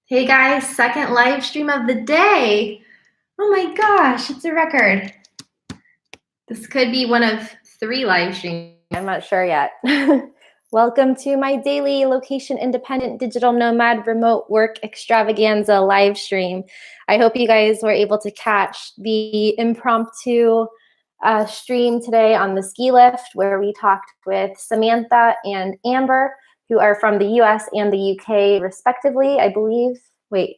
Hey guys, second live stream of the day. Oh my gosh, it's a record. This could be one of 3 live streams. I'm not sure yet. Welcome to my daily location independent digital nomad remote work extravaganza live stream. I hope you guys were able to catch the impromptu stream today on the ski lift where we talked with Samantha and Amber, who are from the US and the UK respectively, I believe. Wait,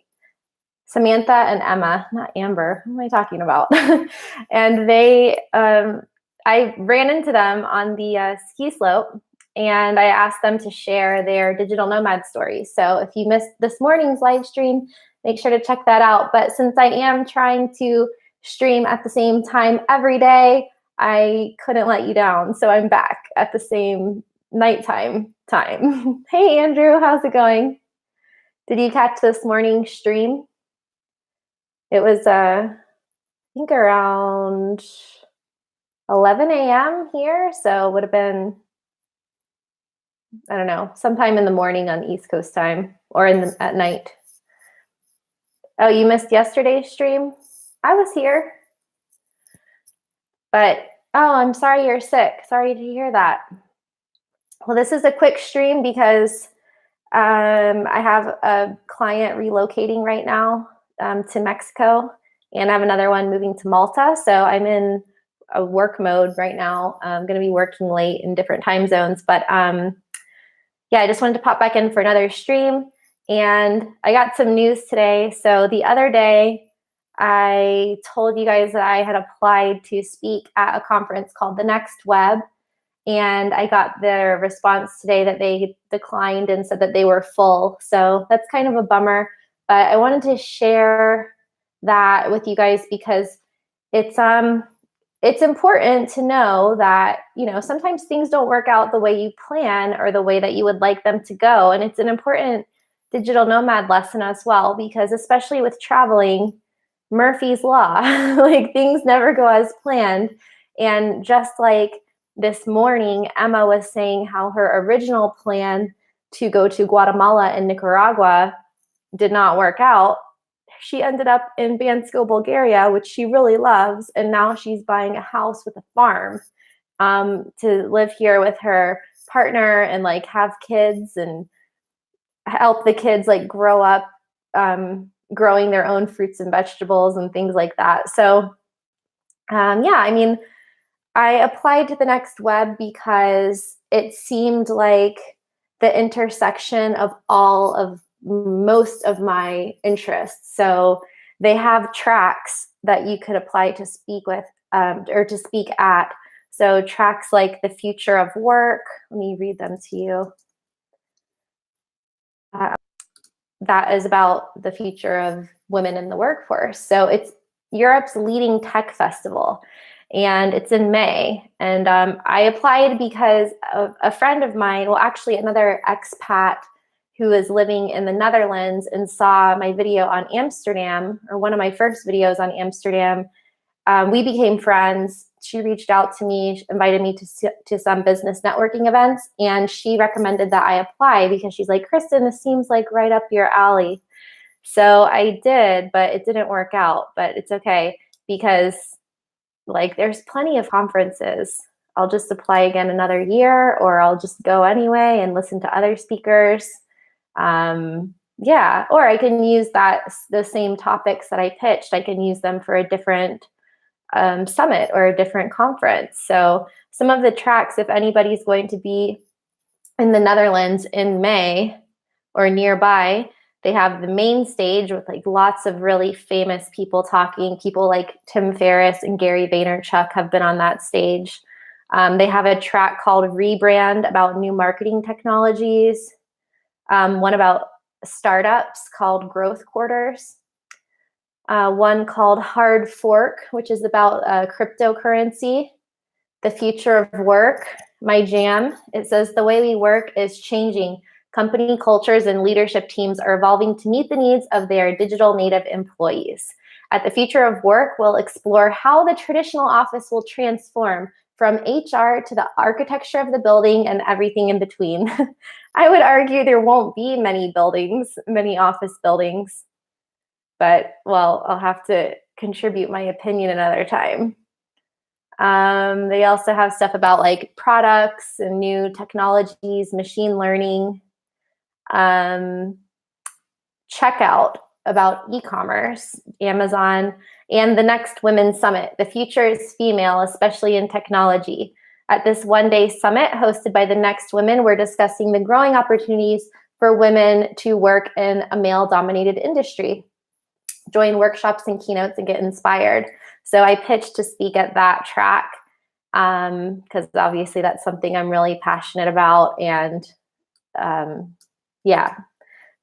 Samantha and Emma, not Amber. Who am I talking about? And I ran into them on the ski slope, and I asked them to share their digital nomad stories. So if you missed this morning's live stream, make sure to check that out. But since I am trying to stream at the same time every day, I couldn't let you down. So I'm back at the same nighttime time. Hey, Andrew, how's it going? Did you catch this morning's stream? It was, I think, around 11 a.m. here, so it would have been, I don't know, sometime in the morning on East Coast time, or at night. Oh, you missed yesterday's stream? I was here. But, oh, I'm sorry you're sick. Sorry to hear that. Well, this is a quick stream because I have a client relocating right now to Mexico, and I have another one moving to Malta. So I'm in a work mode right now. I'm going to be working late in different time zones, but yeah, I just wanted to pop back in for another stream. And I got some news today. So the other day, I told you guys that I had applied to speak at a conference called The Next Web. And I got their response today that they declined and said that they were full. So that's kind of a bummer. But I wanted to share that with you guys because it's important to know that, you know, sometimes things don't work out the way you plan or the way that you would like them to go. And it's an important digital nomad lesson as well, because especially with traveling, Murphy's Law, like things never go as planned. And just like this morning, Emma was saying how her original plan to go to Guatemala and Nicaragua did not work out. She ended up in Bansko, Bulgaria, which she really loves, and now she's buying a house with a farm to live here with her partner and like have kids and help the kids like grow up growing their own fruits and vegetables and things like that. So yeah, I mean, I applied to the Next Web because it seemed like the intersection of most of my interests. So they have tracks that you could apply to speak with or to speak at. So tracks like the future of work. Let me read them to you. That is about the future of women in the workforce. So it's Europe's leading tech festival, and it's in May. And I applied because a friend of mine, well, actually another expat who is living in the Netherlands and saw my video on Amsterdam, or one of my first videos on Amsterdam. We became friends. She reached out to me, invited me to some business networking events, and she recommended that I apply because she's like, Kristen, this seems like right up your alley. So I did, but it didn't work out, but it's okay because like there's plenty of conferences. I'll just apply again another year, or I'll just go anyway and listen to other speakers. Yeah, or I can use the same topics that I pitched. I can use them for a different summit or a different conference. So some of the tracks, if anybody's going to be in the Netherlands in May or nearby, they have the main stage with like lots of really famous people talking. People like Tim Ferriss and Gary Vaynerchuck have been on that stage. They have a track called Rebrand about new marketing technologies. One about startups called Growth Quarters. One called Hard Fork, which is about cryptocurrency. The future of work, my jam. It says the way we work is changing. Company cultures and leadership teams are evolving to meet the needs of their digital native employees. At the future of work, we'll explore how the traditional office will transform, from HR to the architecture of the building and everything in between. I would argue there won't be many buildings, many office buildings, but well, I'll have to contribute my opinion another time. They also have stuff about like products and new technologies, machine learning, checkout about e-commerce, Amazon, and the next Women's Summit. The future is female, especially in technology. At this one-day summit hosted by the Next Women, we're discussing the growing opportunities for women to work in a male-dominated industry. Join workshops and keynotes and get inspired. So I pitched to speak at that track because obviously that's something I'm really passionate about. And yeah,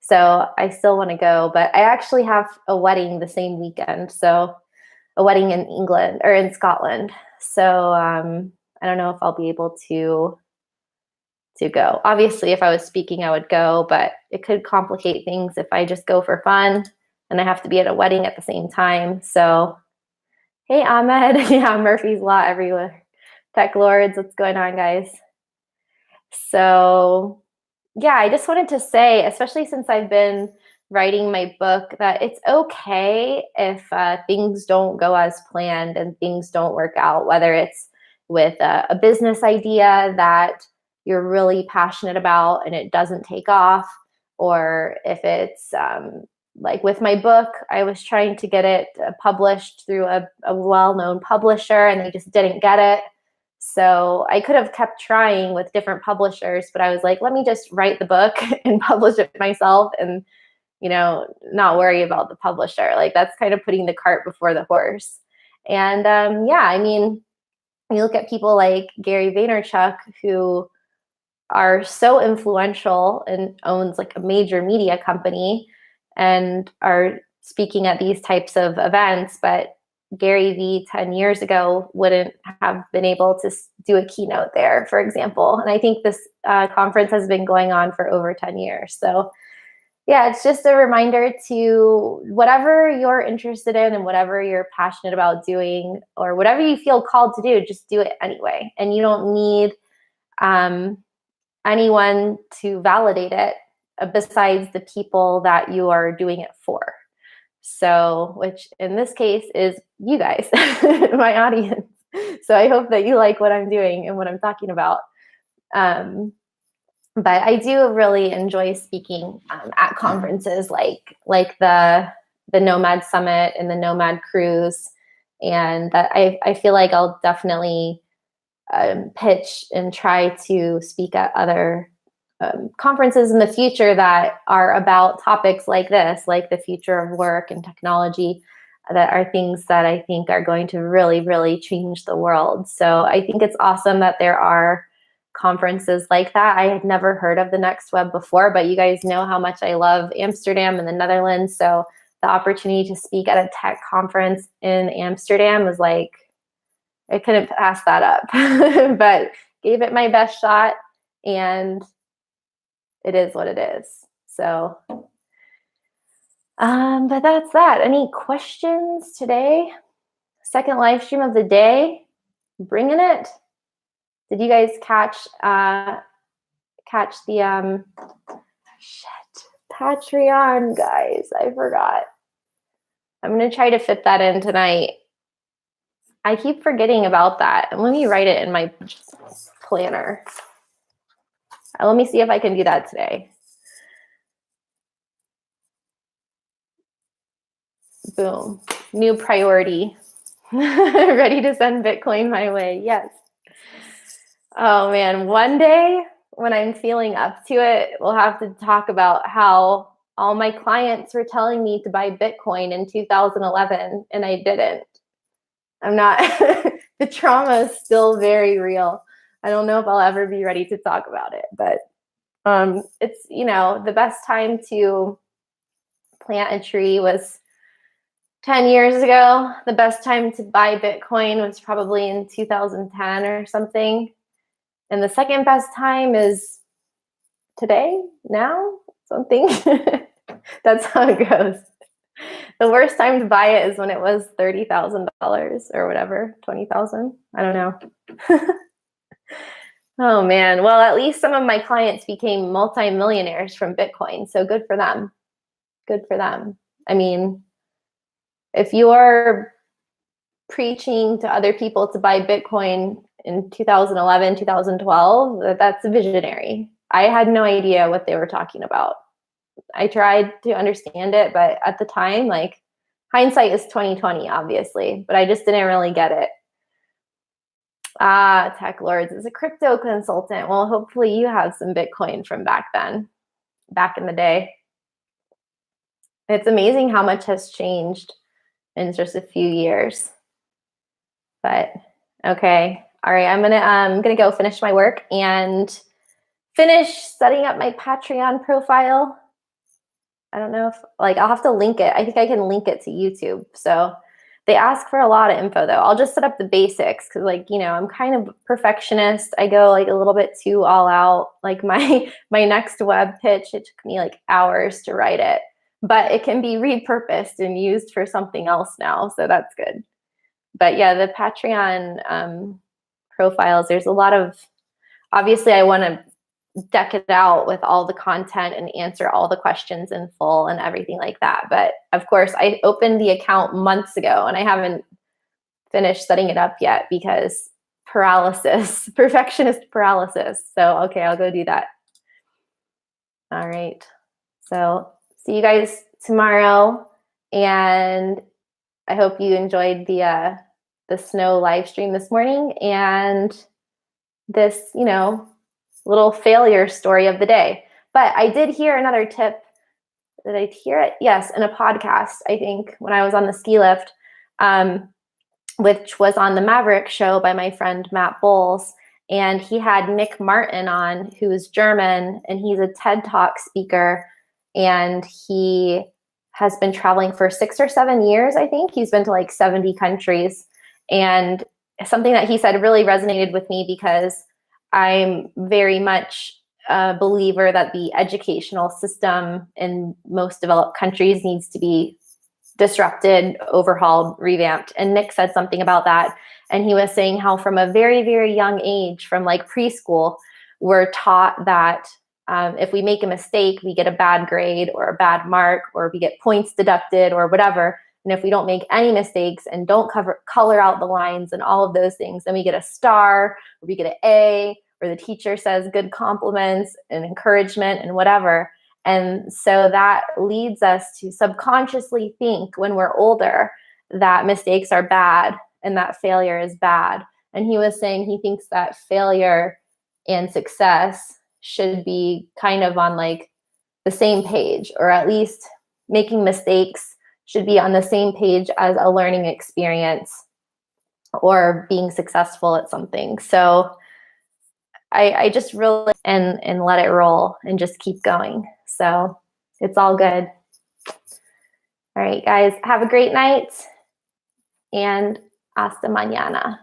so I still want to go, but I actually have a wedding the same weekend. So a wedding in England or in Scotland. So I don't know if I'll be able to go. Obviously, if I was speaking, I would go, but it could complicate things if I just go for fun and I have to be at a wedding at the same time. So, hey, Ahmed. Yeah, Murphy's Law everywhere. Tech Lords, what's going on, guys? So, yeah, I just wanted to say, especially since I've been writing my book, that it's okay if things don't go as planned and things don't work out, whether it's with a business idea that you're really passionate about and it doesn't take off, or if it's like with my book, I was trying to get it published through a well-known publisher and they just didn't get it. So I could have kept trying with different publishers, but I was like, let me just write the book and publish it myself and, you know, not worry about the publisher. Like that's kind of putting the cart before the horse. And yeah, I mean, you look at people like Gary Vaynerchuck, who are so influential and owns like a major media company and are speaking at these types of events, but Gary Vee 10 years ago wouldn't have been able to do a keynote there, for example. And I think this conference has been going on for over 10 years. So yeah, it's just a reminder to whatever you're interested in and whatever you're passionate about doing or whatever you feel called to do, just do it anyway. And you don't need anyone to validate it besides the people that you are doing it for. So, which in this case is you guys, my audience. So I hope that you like what I'm doing and what I'm talking about. But I do really enjoy speaking at conferences like the Nomad Summit and the Nomad Cruise. And that I feel like I'll definitely pitch and try to speak at other conferences in the future that are about topics like this, like the future of work and technology, that are things that I think are going to really, really change the world. So I think it's awesome that there are conferences like that. I had never heard of the Next Web before, but you guys know how much I love Amsterdam and the Netherlands. So the opportunity to speak at a tech conference in Amsterdam was like, I couldn't pass that up, but gave it my best shot and it is what it is. So, but that's that. Any questions today? Second live stream of the day, bringing it. Did you guys catch the Patreon, guys? I forgot. I'm gonna try to fit that in tonight. I keep forgetting about that. Let me write it in my planner. Let me see if I can do that today. Boom. New priority. Ready to send Bitcoin my way. Yes. Oh man, one day when I'm feeling up to it, we'll have to talk about how all my clients were telling me to buy Bitcoin in 2011 and I didn't. I'm not, the trauma is still very real. I don't know if I'll ever be ready to talk about it, but it's, you know, the best time to plant a tree was 10 years ago. The best time to buy Bitcoin was probably in 2010 or something. And the second best time is today, now, something. That's how it goes. The worst time to buy it is when it was $30,000 or whatever, 20,000. I don't know. Oh man. Well, at least some of my clients became multimillionaires from Bitcoin. So good for them. Good for them. I mean, if you're preaching to other people to buy Bitcoin in 2011, 2012, that's a visionary. I had no idea what they were talking about. I tried to understand it, but at the time, like, hindsight is 2020, obviously, but I just didn't really get it. Tech Lords is a crypto consultant. Well, hopefully you have some Bitcoin from back then, back in the day. It's amazing how much has changed in just a few years. But okay, all right, I'm gonna go finish my work and finish setting up my Patreon profile. I don't know if, like, I'll have to link it. I think I can link it to YouTube. So they ask for a lot of info though. I'll just set up the basics because, like, you know, I'm kind of perfectionist. I go like a little bit too all out. Like my next web pitch, it took me like hours to write it, but it can be repurposed and used for something else now. So that's good. But yeah, the Patreon profiles, there's a lot of, obviously I want to deck it out with all the content and answer all the questions in full and everything like that. But of course, I opened the account months ago and I haven't finished setting it up yet because paralysis, perfectionist paralysis. So, okay, I'll go do that. All right. So see you guys tomorrow. And I hope you enjoyed the snow live stream this morning and this, you know, little failure story of the day. But I did hear another tip. Did I hear it? Yes, in a podcast, I think, when I was on the ski lift, which was on the Maverick show by my friend Matt Bowles. And he had Nick Martin on, who is German, and he's a TED-Talk speaker. And he has been traveling for 6 or 7 years, I think. He's been to like 70 countries. And something that he said really resonated with me because I'm very much a believer that the educational system in most developed countries needs to be disrupted, overhauled, revamped. And Nick said something about that. And he was saying how from a very, very young age, from like preschool, we're taught that if we make a mistake, we get a bad grade or a bad mark, or we get points deducted or whatever. And if we don't make any mistakes and don't color out the lines and all of those things, then we get a star, or we get an A, or the teacher says good compliments and encouragement and whatever. And so that leads us to subconsciously think when we're older that mistakes are bad and that failure is bad. And he was saying he thinks that failure and success should be kind of on like the same page, or at least making mistakes should be on the same page as a learning experience or being successful at something. So I just really and let it roll and just keep going. So it's all good. All right, guys, have a great night and hasta mañana.